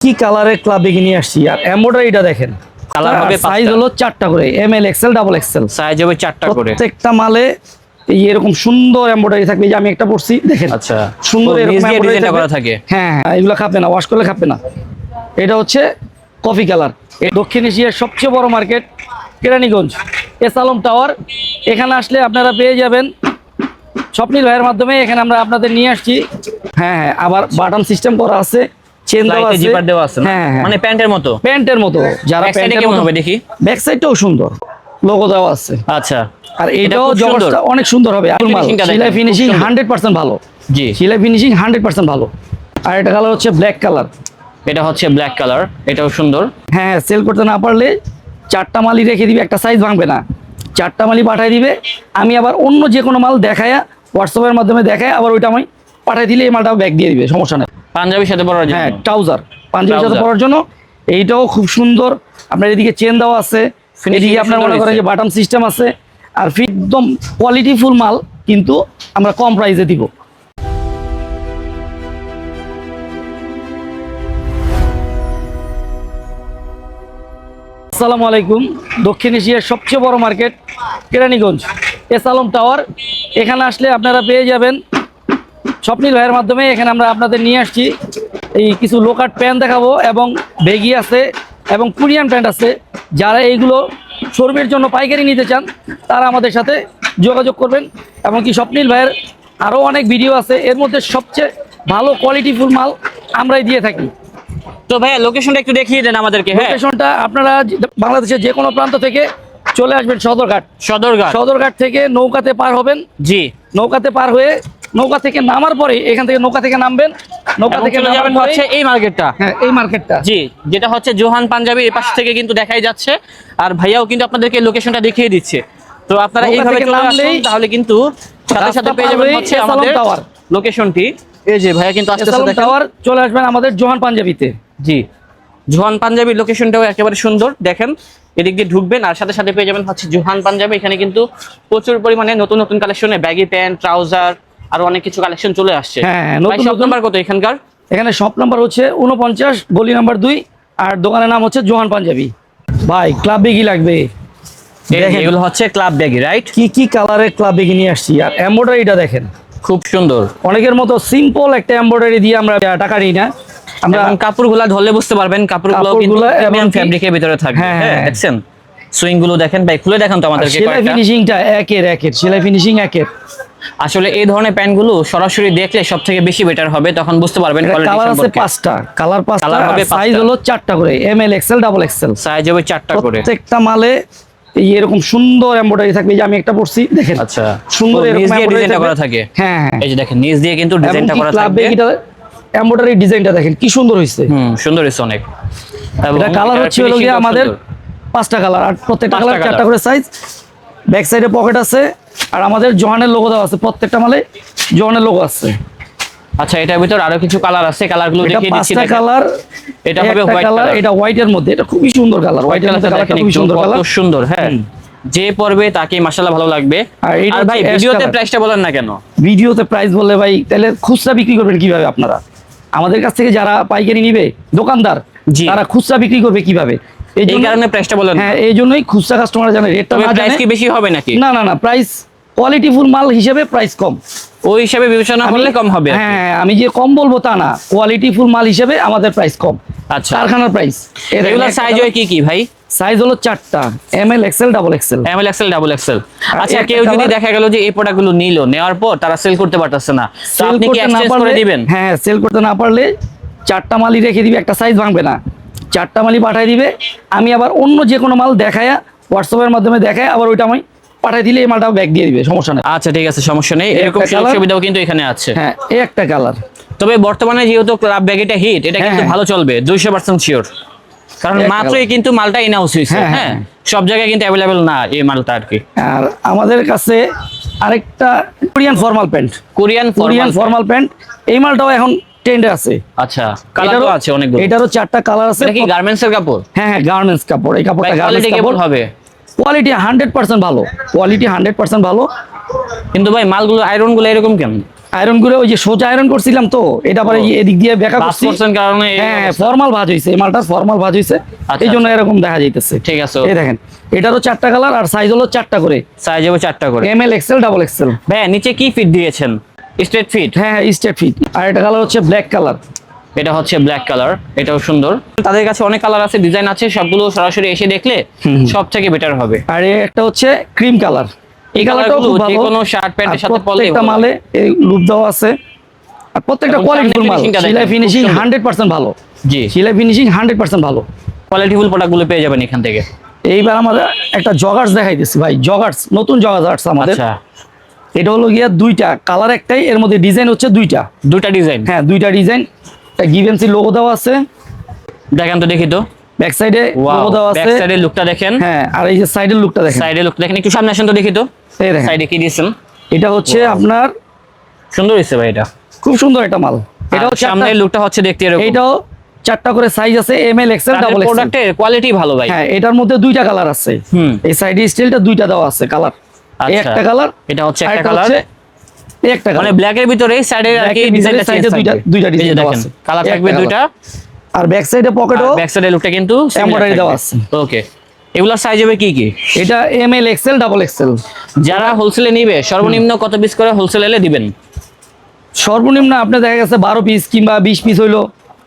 কি কালারের ক্লাব বেগে নিয়ে আসছি আর এমব্রয়ডারিটা দেখেন। কালার হবে সাইজ হলো 4টা করে, M L XL double XL size হবে 4টা করে। প্রত্যেকটা মালে এই এরকম সুন্দর এমব্রয়ডারি থাকবে। যে আমি একটা পরছি দেখেন, আচ্ছা সুন্দর এরকম এমব্রয়ডারি করা থাকে। হ্যাঁ হ্যাঁ, এগুলো খাবে না, ওয়াশ করলে খাবে না। এটা হচ্ছে কফি কালার। এই দক্ষিণ এশিয়ার সবচেয়ে বড় market Keraniganj S Alam tower. এখানে আসলে আপনারা পেয়ে যাবেন স্বপ্নিল ভাইয়ের মাধ্যমে। এখানে আমরা আপনাদের নিয়ে আসছি। হ্যাঁ হ্যাঁ, আবার বাটন সিস্টেম করা আছে, চেন দেওয়া আছে, জিপার দেওয়া আছে। হ্যাঁ হ্যাঁ, মানে প্যান্টের মতো। প্যান্টের মতো। যারা প্যান্টের কেমন মতো হবে দেখি। ব্যাক সাইডটাও সুন্দর, লোগো দেওয়া আছে। আচ্ছা, আর এটাও জবরদস্ত, অনেক সুন্দর হবে। সেলাই ফিনিশিং 100% ভালো। জি, সেলাই ফিনিশিং 100% ভালো। আর এটা কালার হচ্ছে ব্ল্যাক কালার। এটা হচ্ছে ব্ল্যাক কালার, এটাও সুন্দর। হ্যাঁ, সেল করতে না পারলে 4টা মালই রেখে দিবে, একটা সাইজ ভাঙবে না। 4টা মালই পাঠিয়ে দিবে। আমি আবার অন্য যে কোনো মাল দেখায়া হোয়াটসঅ্যাপের মাধ্যমে দেখায় আবার ওইটা আমি পাঠিয়ে দিলে এই মালটাও ব্যাগ দিয়ে দিবে, সমস্যা নেই। পাঞ্জাবির সাথে পরার জন্য। হ্যাঁ, ট্রাউজার পাঞ্জাবির সাথে পরার জন্য। এইটাও খুব সুন্দর। আপনার এদিকে চেন দেওয়া আছে, এদিকে আপনার মনে করেন যে বাটন সিস্টেম আছে। আর একদম কোয়ালিটি ফুল মাল, কিন্তু আমরা কম প্রাইসে দিব। আসসালামু আলাইকুম। দক্ষিণ এশিয়ার সবচেয়ে বড় market Keraniganj S Alam tower. এখানে আসলে আপনারা পেয়ে যাবেন স্বপ্নিল ভাইয়ের মাধ্যমে। এখানে আমরা আপনাদের নিয়ে আসছি এই কিছু লোকাট প্যান্ট দেখাবো, এবং বেগি আছে এবং কোরিয়ান প্যান্ট আছে। যারা এইগুলো শোরুমের জন্য পাইকারি নিতে চান তারা আমাদের সাথে যোগাযোগ করবেন। এমনকি স্বপ্নিল ভাইয়ের আরও অনেক ভিডিও আছে, এর মধ্যে সবচেয়ে ভালো কোয়ালিটিফুল মাল আমরাই দিয়ে থাকি। তো ভাইয়া লোকেশনটা একটু দেখিয়ে দেন আমাদেরকে। হ্যাঁ, লোকেশনটা আপনারা বাংলাদেশের যে কোনো প্রান্ত থেকে চলে আসবেন সদরঘাট। সদরঘাট থেকে নৌকাতে পার হবেন। জি, নৌকাতে পার হয়ে নৌকা থেকে নামার পরে এখান থেকে নৌকা থেকে নামবেন। নৌকা থেকে যাবেন হচ্ছে এই মার্কেটটা। হ্যাঁ, এই মার্কেটটা। জি, যেটা হচ্ছে জোহান পাঞ্জাবি, এই পাশ থেকে কিন্তু দেখাই যাচ্ছে। আর ভাইয়াও কিন্তু আপনাদেরকে লোকেশনটা দেখিয়ে দিচ্ছে। তো আপনারা এইভাবে চলে আসুন, তাহলে কিন্তু সাথে সাথে পেয়ে যাবেন হচ্ছে আমাদের লোকেশনটি। এই যে ভাইয়া কিন্তু আস্তে আস্তে টাওয়ার চলে আসবেন আমাদের জোহান পাঞ্জাবিতে। জি, জোহান পাঞ্জাবি লোকেশনটাও একেবারে সুন্দর। দেখেন, এদিক দিয়ে ঢুকবেন আর সাথে সাথে পেয়ে যাবেন হচ্ছে জোহান পাঞ্জাবি। এখানে কিন্তু প্রচুর পরিমাণে নতুন নতুন কালেকশনে ব্যাগি প্যান্ট, ট্রাউজার আর অনেক কিছু কালেকশন চলে আসছে। হ্যাঁ, শপ নাম্বার কত এখানকার? এখানে শপ নাম্বার হচ্ছে 49, গলি নাম্বার 2, আর দোকানের নাম হচ্ছে জোহান পাঞ্জাবি। ভাই, ক্লাব বেগি লাগবে। এগুলো হচ্ছে ক্লাব ব্যাগি, রাইট? কি কালারের ক্লাব বেগি নিয়ে আসছি। আর এমব্রয়ডারিটা দেখেন, খুব সুন্দর। অনেকের মতো সিম্পল একটা এমব্রয়ডারি দিয়ে আমরা টাকা নিই না। আমরা কাপড়গুলো ধরলে বুঝতে পারবেন, কাপড়গুলো কিন্তু প্রিমিয়াম ফ্যাব্রিকের ভিতরে থাকবে। হ্যাঁ, দেখছেন সুইং গুলো দেখেন ভাই, খুলে দেখান তো আমাদেরকে। সেলাই ফিনিশিংটা একের, সেলাই ফিনিশিং একের। আসলে এই ধরনের প্যান্টগুলো সরাসরি দেখলে সবথেকে বেশি বেটার হবে, তখন বুঝতে পারবেন কোয়ালিটি সম্পর্কে। কালার আছে 5টা, কালার 5টা, সাইজ হলো 4টা করে, M L XL double XL size হবে 4টা করে। প্রত্যেকটা মালে এই এরকম সুন্দর এমব্রয়ডারি থাকবে। যে আমি একটা পরছি দেখেন। আচ্ছা, সুন্দর এরকম ডিজাইনটা করা থাকে। হ্যাঁ হ্যাঁ, এই যে দেখেন নিচ দিয়ে কিন্তু ডিজাইনটা করা থাকবে। এমব্রয়ডারি ডিজাইনটা দেখেন কি সুন্দর হয়েছে। সুন্দর হয়েছে অনেক। এটা কালার হচ্ছে হলো গিয়ে আমাদের 5টা কালার, আর প্রত্যেকটা কালার 4টা করে সাইজ। ব্যাক সাইডে পকেট আছে, আর আমাদের জোহানের লোগো দেওয়া আছে। প্রত্যেকটা মালে জোহানের লোগো আছে। আচ্ছা, এটার ভিতর আরো কিছু কালার আছে, কালারগুলো দেখিয়ে দিচ্ছি। 5টা কালার। এটা হবে হোয়াইট কালার, এটা হোয়াইটের মধ্যে। এটা খুবই সুন্দর কালার, হোয়াইটের মধ্যে কালারটা খুবই সুন্দর কালার, কত সুন্দর। হ্যাঁ, যে পরবে তাকে মাশাআল্লাহ ভালো লাগবে। আর ভাই ভিডিওতে প্রাইসটা বলেন না কেন? ভিডিওতে প্রাইস বললে ভাই তাহলে খুচরা বিক্রি করবেন কিভাবে আপনারা? আমাদের কাছ থেকে যারা পাইকারি নিবে দোকানদার, তারা খুচরা বিক্রি করবে কিভাবে? এই কারণে প্রাইসটা বলেন। হ্যাঁ, এই জন্যই খুচরা কাস্টমার জানে রেটটা না জানে। প্রাইস কি বেশি হবে নাকি? না না না, প্রাইস কোয়ালিটি ফুল মাল হিসেবে প্রাইস কম। ওই হিসাবে বিবেচনা করলে কম হবে। হ্যাঁ, আমি যে কম বলবো তা না, কোয়ালিটি ফুল মাল হিসেবে আমাদের প্রাইস কম। আচ্ছা, কারখানার প্রাইস। এগুলোর সাইজ হয় কি ভাই? সাইজ হলো 4টা, M L XL double XL. M L XL double XL. আচ্ছা, কেউ যদি দেখা গেল যে এই প্রোডাক্টগুলো নিলো, নেওয়ার পর তারা সেল করতে পারতেছে না, তো আপনি কি এক্সচেঞ্জ করে দিবেন? হ্যাঁ, সেল করতে না পারলে 4টা মালই রেখে দিবে, একটা সাইজ ভাঙবে না। 4টা মালই পাঠিয়ে দিবে। আমি আবার অন্য যে কোনো মাল দেখায়া হোয়াটসঅ্যাপের মাধ্যমে দেখায় আবার ওইটা আমি পাঠিয়ে দিলে এই মালটাও ব্যাগ দিয়ে দিবে, সমস্যা নেই। আচ্ছা, ঠিক আছে, সমস্যা নেই। এরকম সুবিধাও কিন্তু এখানে আছে। হ্যাঁ, এই একটা কালার। তবে বর্তমানে যেহেতু ক্লাব ব্যাগিটা হিট, এটা কিন্তু ভালো চলবে 200% শিওর। কারণ মাত্রই কিন্তু মালটা ইনহাউস হয়েছে। হ্যাঁ, সব জায়গায় কিন্তু অ্যাভেলেবেল না এই মালটা আর কি। আর আমাদের কাছে আরেকটা Korean formal pant, Korean formal pant, এই মালটাও এখন ট্রেন্ডে আছে। আচ্ছা, কালারও আছে অনেকগুলো। এটারও 4টা কালার আছে। এটা কি গার্মেন্টস এর কাপড়? হ্যাঁ হ্যাঁ, গার্মেন্টস কাপড়। এই কাপড়টা গার্মেন্টস কাপড় হবে। কোয়ালিটি 100% ভালো, কোয়ালিটি 100% ভালো। কিন্তু ভাই মালগুলো আয়রন গুলো এরকম কেন? আয়রন করে ওই যে সোজা আয়রন করছিলাম তো এটা পরে এদিক দিয়ে বেঁকা করছি। 5% কারণে এই হ্যাঁ অবস্থা। ফর্মাল ভাঁজ হইছে, এই মালটার ফর্মাল ভাঁজ হইছে, আচ্ছা, এই জন্য এরকম দেখা যাইতেছে। ঠিক আছে। এই দেখেন এটারও 4টা কালার আর সাইজ হলো 4টা করে, সাইজ হবে 4টা করে। M L XL double XL. ভাই নিচে কি ফিট দিয়েছেন? Straight fit. হ্যাঁ স্টেট ফিট। আর এটা কালার হচ্ছে ব্ল্যাক কালার। এটা হচ্ছে ব্ল্যাক কালার, এটাও সুন্দর। তাদের কাছে অনেক কালার আছে, ডিজাইন আছে, সবগুলো সরাসরি এসে দেখলে সব থেকে বেটার হবে। আর একটা হচ্ছে ক্রিম কালার। এই কালারটাও খুব ভালো, যে কোনো শার্ট প্যান্টের সাথে পরলে প্রত্যেকটা মালে এই লুপ দেওয়া আছে আর প্রত্যেকটা এবং কোয়ালিটিফুল মাল। finishing টা সেলাই দেখেন, ফিনিশিং খুব সুন্দর। 100% ভালো। জি, সেলাই ফিনিশিং 100% ভালো। কোয়ালিটিফুল প্রোডাক্টগুলো পেয়ে যাবেন এখান থেকে। এইবার আমাদের একটা জগার্স দেখাইতেছি ভাই, জগার্স নতুন জগার্স আমাদের। আচ্ছা, এটা হলো গিয়া দুইটা কালার, একটাই, এর মধ্যে ডিজাইন হচ্ছে দুইটা। দুটা ডিজাইন। হ্যাঁ দুইটা ডিজাইন। একটা গিভেন্সি লোগো দেওয়া আছে, দেখেন তো দেখি তো। ব্যাক সাইডে ওয়াও, লোগো দেওয়া ব্যাক আছে। সাইডের লুকটা দেখেন। হ্যাঁ আর এই যে সাইডের লুকটা দেখেন, সাইডের লুকটা দেখেন, একটু সামনে আসেন তো দেখি তো। এই দেখেন সাইডে কি দিয়েছেন? এটা হচ্ছে আপনার সুন্দর হয়েছে ভাই, এটা খুব সুন্দর একটা মাল। এটাও সামনের লুকটা হচ্ছে দেখতে এরকম। এটাও 4টা করে সাইজ আছে, এমএল এক্সেল ডাবল এক্সেল। প্রোডাক্টের কোয়ালিটি ভালো ভাই। হ্যাঁ এটার মধ্যে দুইটা কালার আছে। এই সাইডে স্টিলটা দুইটা দেওয়া আছে কালার। এই আচ্ছা, একটা কালার, এটা হচ্ছে আর একটা এটা কালার। হচ্ছে এই একটা মানে কালার। ব্ল্যাক এর ভিতরে সাইডে আর কি Black এর ডিজাইনটা ভিতরে side এ দুইটা ডিজাইন দেওয়া দেখেন, আছে। কালার এই থাকবে একটা দুইটা। আর ব্যাক সাইডে পকেটও ব্যাক সাইডের লুকটা কিন্তু এমব্রয়ডারি দেওয়া আছে। ওকে, এগুলা সাইজ হবে কি কি? এটা এমএল এক্সেল ডাবল এক্সেল। যারা হোলসেলে নিবে সর্বনিম্ন কত পিস করে হোলসেলে দিবেন? সর্বনিম্ন আপনি দেখা গেছে 12 পিস কিংবা 20 পিস হইলো,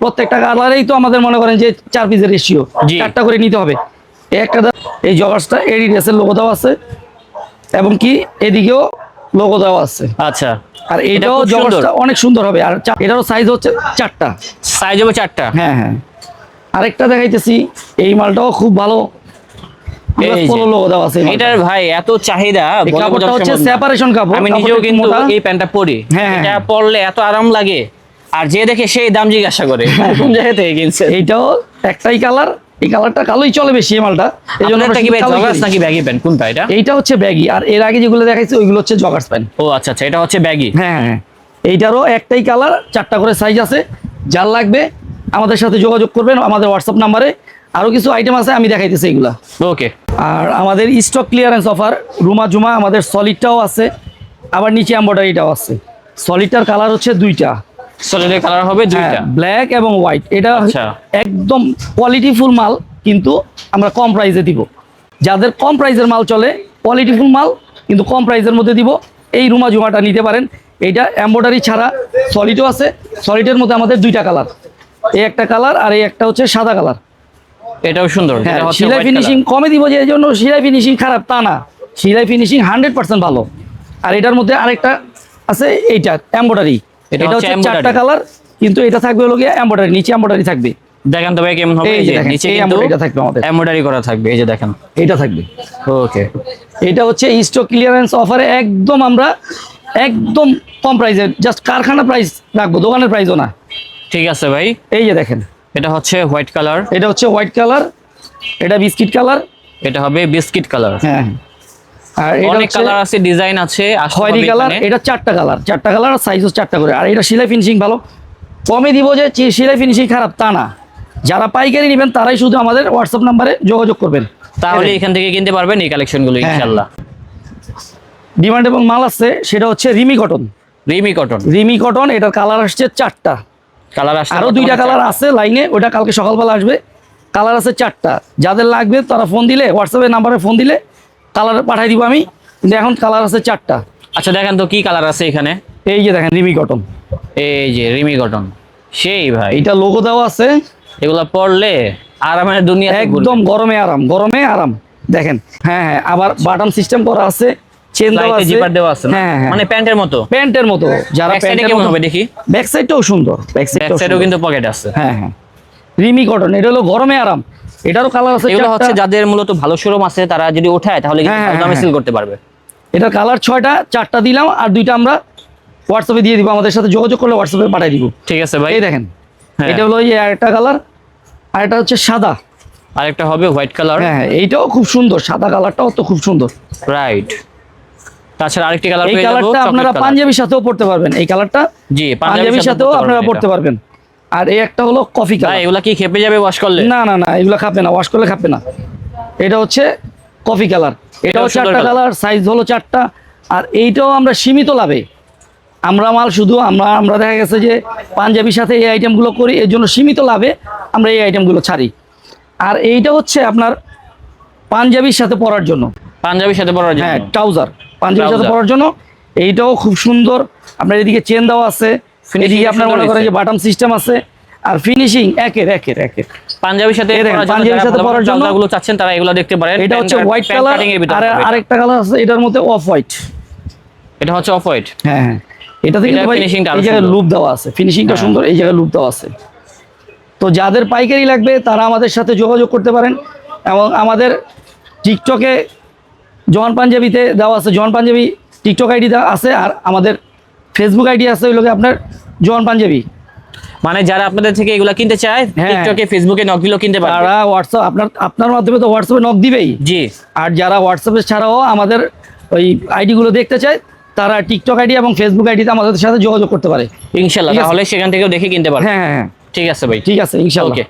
প্রত্যেকটা কালারেই তো আমাদের মনে করেন যে 4 পিসের রেশিও, জি। 4টা করে নিতে হবে। এই একটা এই জগার্সটা এডিডাসের লোগো দেওয়া আছে এবং কি এদিকেও লোগো দেওয়া আছে। আচ্ছা, আর এটা এটাও খুব সুন্দর। জগার্সটা অনেক সুন্দর হবে। আর এটারও সাইজ হচ্ছে 4টা। সাইজ হবে 4টা। হ্যাঁ হ্যাঁ। আরেকটা দেখাইতেছি, এই মালটাও খুব ভালো, এই যে। পোলো লোগো দেওয়া আছে। এই মালটা। এটার ভাই এত চাহিদা, এই বলে কাপড়টা বোঝানো হচ্ছে সম্ভব না। সেপারেশন কাপড়। আমি নিজেও কাপড়টা কিন্তু মোটা। এই প্যান্টটা পরি, হ্যাঁ, এটা হ্যাঁ। পরলে এত আরাম লাগে, আর যে দেখে সেই দাম জিজ্ঞাসা করে কোন জায়গা থেকে কিনছে। এইটাও একটাই কালার, এই কালারটা কালোই চলে বেশি এই মালটা। এই জন্য আপনারটা কি ভাই কালোই জগার্স করি। নাকি ব্যাগি প্যান্ট, কোনটা এটা? এইটা হচ্ছে ব্যাগি, আর এর আগে যেগুলো দেখাইছে ওইগুলো হচ্ছে জগার্স প্যান্ট। ও আচ্ছা আচ্ছা, এটা হচ্ছে ব্যাগি। হ্যাঁ হ্যাঁ। এইটারও একটাই কালার, 4টা করে সাইজ আছে। যার লাগবে আমাদের সাথে যোগাযোগ করবেন আমাদের হোয়াটসঅ্যাপ নাম্বারে। আরো কিছু আইটেম আছে, আমি দেখাইতেছি এগুলা। ওকে, আর আমাদের স্টক ক্লিয়ারেন্স অফার রুমা জুমা, আমাদের সলিডটাও আছে, আবার নিচে এমব্রয়ডারিটাও আছে। সলিডটার কালার হচ্ছে দুইটা, সলিডের কালার হবে দুইটা। ব্ল্যাক এবং হোয়াইট। এটা আচ্ছা। একদম কোয়ালিটিফুল মাল, কিন্তু আমরা কম প্রাইসে দিব। যাদের কম প্রাইসের মাল চলে, কোয়ালিটিফুল মাল কিন্তু কম প্রাইসের মধ্যে দিব, এই রুমা জুমাটা নিতে পারেন। এইটা এমব্রয়ডারি ছাড়া সলিডও আছে। সলিডের মধ্যে আমাদের দুইটা কালার, এই একটা কালার আর এই একটা হচ্ছে সাদা কালার। এটাও সুন্দর। হ্যাঁ এটা হচ্ছে সেলাই white ফিনিশিং color। কমে দিব, যে এই জন্য সেলাই ফিনিশিং খারাপ তা না, সেলাই ফিনিশিং 100% ভালো। আর এটার মধ্যে আরেকটা আছে, এইটা এমব্রয়ডারি। এটা এটা হচ্ছে হচ্ছে 4টা embroidery। কালার, কিন্তু এটা থাকবে হলো গিয়ে এমব্রয়ডারি, নিচে এমব্রয়ডারি থাকবে। দেখেন তো ভাই কেমন হবে। এই এই যে যে দেখেন, নিচে এই কিন্তু এমব্রয়ডারিটা থাকবে আমাদের। এমব্রয়ডারি করা থাকবে, এই যে দেখেন। এইটা থাকবে। ওকে, এটা হচ্ছে স্টক ক্লিয়ারেন্স অফারে একদম আমরা একদম কম প্রাইসে, জাস্ট কারখানা প্রাইস রাখবো, দোকানের প্রাইসও না। ঠিক আছে ভাই। এই যে দেখেন, এটা হচ্ছে হোয়াইট কালার, এটা হচ্ছে হোয়াইট কালার, এটা বিস্কিট কালার। এটা হবে বিস্কিট কালার। হ্যাঁ হ্যাঁ। আর এটা অনেক হচ্ছে কালার আছে, ডিজাইন আছে, আসতে খয়েরি হবে কালার। এখানে। এটা 4টা কালার, 4টা কালার আর সাইজও 4টা করে। আর এটা সেলাই ফিনিশিং ভালো, কমে দিব যে সেলাই ফিনিশিং খারাপ তা না। যারা পাইকারি নেবেন তারাই শুধু আমাদের হোয়াটসঅ্যাপ নাম্বারে যোগাযোগ করবেন, তাহলে এখান থেকে কিনতে পারবেন এই কালেকশনগুলো হ্যাঁ। ইনশাআল্লাহ। ডিমান্ড এবং মাল আছে, সেটা হচ্ছে Rimi cotton. Rimi cotton Rimi cotton, এটার কালার আসছে 4টা, কালার আসছে, আরো 2টা কালার আছে লাইনে, ওটা কালকে সকালবেলা আসবে। কালার আছে 4টা, যাদের লাগবে তারা ফোন দিলে, হোয়াটসঅ্যাপের নাম্বারে ফোন দিলে কালার পাঠিয়ে দিব আমি। কিন্তু এখন কালার আছে 4টা। আচ্ছা দেখেন তো কি কালার আছে এখানে। এই যে দেখেন রিমি কটন, এই যে রিমি কটন, সেই ভাই এইটা লোগো দেওয়া আছে। এগুলা পরলে আরামের দুনিয়া একদম গরমে আরাম, গরমে আরাম। দেখেন হ্যাঁ হ্যাঁ, আবার বাটন সিস্টেম করা আছে, চেন দেওয়া আছে, জিপার দেওয়া আছে না? হ্যাঁ হ্যাঁ, মানে প্যান্টের মতো। প্যান্টের মতো। যারা ব্যাক সাইডে প্যান্টের কেমন মতো হবে দেখি। ব্যাক সাইডটাও সুন্দর, ব্যাক ব্যাক সাইডেও সাইডটাও কিন্তু পকেট আছে। হ্যাঁ হ্যাঁ। রিমি কটন, এটা হলো গরমে আরাম। এটারও কালার আছে এগুলো 4টা। হচ্ছে যাদের মূলত ভালো শোরুম আছে, তারা যদি ওঠায় তাহলে কিন্তু হ্যাঁ, ভালো দামে হ্যাঁ, সেল করতে পারবে। এটার কালার 6টা, 4টা দিলাম আর 2টা আমরা হোয়াটসঅ্যাপে দিয়ে দিব। আমাদের সাথে যোগাযোগ করলে হোয়াটসঅ্যাপে পাঠিয়ে দিব। ঠিক আছে ভাই। এই দেখেন, হ্যাঁ। এটা হলো এই একটা কালার, আর এটা হচ্ছে সাদা। আরেকটা হবে হোয়াইট কালার। হ্যাঁ হ্যাঁ, এইটাও খুব সুন্দর, সাদা কালারটাও তো খুব সুন্দর। রাইট। তাছাড়া আরেকটি কালার এই পেয়ে যাবো, কালারটা আপনারা চকলেট পাঞ্জাবির সাথেও পড়তে পারবেন। এই কালারটা জি, পাঞ্জাবির সাথেও আপনারা পড়তে পারবেন। আর এই একটা হলো কফি ভাই কালার। এগুলা কি খেপে যাবে ওয়াশ করলে? না না না, এগুলো খাবে না, ওয়াশ করলে খাবে না। এটা হচ্ছে কফি কালার, এটাও সুন্দর 4টা colour। কালার, সাইজ হলো 4টা। আর এইটাও আমরা সীমিত লাভে আমরা মাল শুধু আমরা দেখা গেছে যে পাঞ্জাবির সাথে এই আইটেমগুলো করি, এর জন্য সীমিত লাভে আমরা এই আইটেমগুলো ছাড়ি। আর এইটা হচ্ছে আপনার পাঞ্জাবির সাথে পরার জন্য, পাঞ্জাবির সাথে পরার জন্য। হ্যাঁ ট্রাউজার পাঞ্জাবির সাথে Trouser। পরার জন্য। এইটাও খুব সুন্দর, আপনার এদিকে চেন দেওয়া আছে, এদিকে আপনার মনে করেন যে বাটন সিস্টেম আছে, আর ফিনিশিং একের। পাঞ্জাবির সাথে এই দেখেন, পরার জন্য, পাঞ্জাবির সাথে পরার জন্য গুলো চাচ্ছেন তারা এগুলো দেখতে পারেন। এটা হচ্ছে হোয়াইট কালার, আর আরেকটা কালার আছে এটার মধ্যে অফ হোয়াইট। এটা হচ্ছে অফ হোয়াইট। হ্যাঁ এটাতে কিন্তু এটার ভাই finishing টা আরো এই জায়গায় সুন্দর। লুপ দেওয়া আছে, ফিনিশিংটা হ্যাঁ। সুন্দর, এই জায়গায় লুপ দেওয়া আছে। তো যাদের পাইকারি লাগবে তারা আমাদের সাথে যোগাযোগ করতে পারেন, এবং আমাদের টিকটকে জোহান পাঞ্জাবিতে দেওয়া আছে, জোহান পাঞ্জাবি টিকটক আইডি দেওয়া আছে, আর আমাদের ফেসবুক আইডি আছে ওই লোকে আপনার জোহান পাঞ্জাবি। মানে যারা আপনাদের থেকে এগুলা কিনতে চায় হ্যাঁ। টিকটকে ফেসবুকে নক দিলেও কিনতে পারবে। তারা হোয়াটসঅ্যাপ আপনার মাধ্যমে তো হোয়াটসঅ্যাপে নক দিবেই, জি আর যারা হোয়াটসঅ্যাপে ছাড়াও আমাদের ওই আইডিগুলো দেখতে চায় তারা টিকটক আইডি এবং ফেসবুক আইডিতে আমাদের সাথে যোগাযোগ করতে পারে। ইনশাল্লাহ, ঠিক আছে। তাহলে সেখান থেকেও দেখে কিনতে পারবে। হ্যাঁ, ঠিক আছে ভাই, ঠিক আছে ইনশাল্লাহ। ওকে।